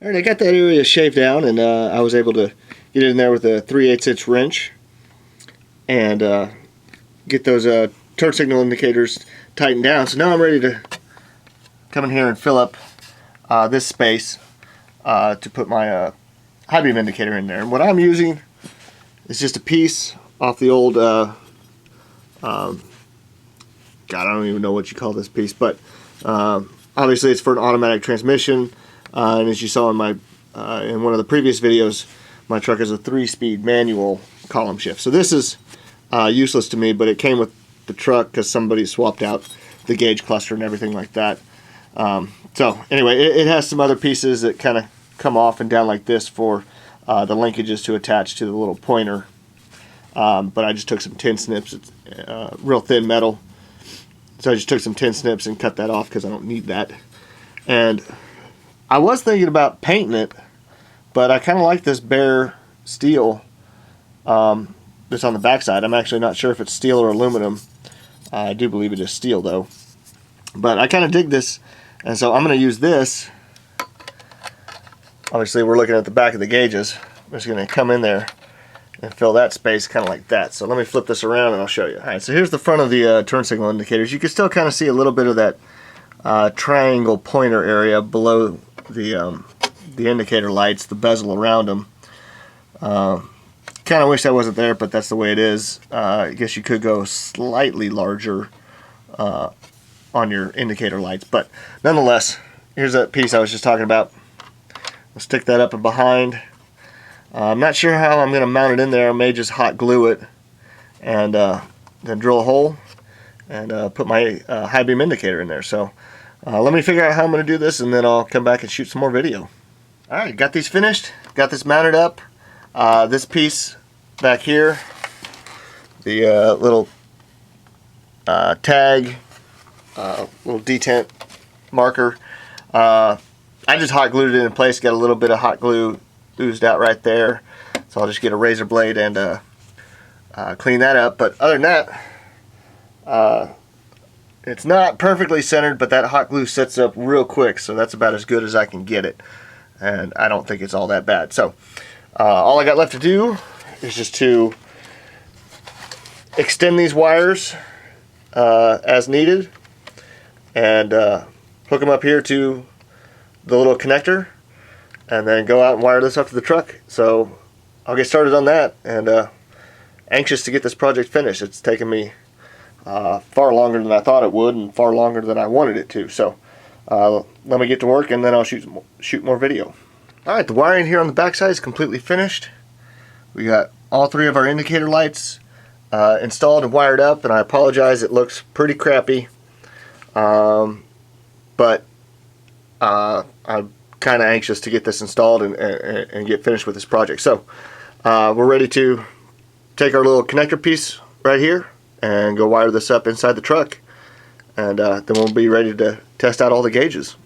Alright, I got that area shaved down, and I was able to get in there with a 3/8" wrench and get those turn signal indicators tightened down. So now I'm ready to come in here and fill up this space to put my high beam indicator in there. And what I'm using is just a piece off the old God, I don't even know what you call this piece, but obviously it's for an automatic transmission. And as you saw in my in one of the previous videos, my truck is a 3-speed manual column shift. So this is useless to me, but it came with the truck because somebody swapped out the gauge cluster and everything like that. So anyway, it has some other pieces that kind of come off and down like this for the linkages to attach to the little pointer. But I just took some tin snips. It's real thin metal. So I just took some tin snips and cut that off because I don't need that. And I was thinking about painting it, but I kind of like this bare steel that's on the backside. I'm actually not sure if it's steel or aluminum. I do believe it is steel though. But I kind of dig this, and so I'm going to use this. Obviously we're looking at the back of the gauges. I'm just going to come in there and fill that space kind of like that. So let me flip this around and I'll show you. Alright, so here's the front of the turn signal indicators. You can still kind of see a little bit of that triangle pointer area below the indicator lights, the bezel around them. Kind of wish that wasn't there, but that's the way it is. I guess you could go slightly larger on your indicator lights, but nonetheless, here's that piece I was just talking about. I'll stick that up and behind. I'm not sure how I'm going to mount it in there. I may just hot glue it and then drill a hole and put my high beam indicator in there. So let me figure out how I'm going to do this, and then I'll come back and shoot some more video. Alright, got these finished, got this mounted up. This piece back here, the little tag, little detent marker, I just hot glued it in place. Got a little bit of hot glue oozed out right there, so I'll just get a razor blade and clean that up. But other than that, it's not perfectly centered, but that hot glue sets up real quick, so that's about as good as I can get it, and I don't think it's all that bad. So all I got left to do is just to extend these wires as needed and hook them up here to the little connector, and then go out and wire this up to the truck. So I'll get started on that, and anxious to get this project finished. It's taken me far longer than I thought it would, and far longer than I wanted it to. So let me get to work, and then I'll shoot more video. Alright, the wiring here on the backside is completely finished. We got all 3 of our indicator lights installed and wired up, and I apologize, it looks pretty crappy. But I'm kind of anxious to get this installed and get finished with this project. So we're ready to take our little connector piece right here and go wire this up inside the truck, and then we'll be ready to test out all the gauges.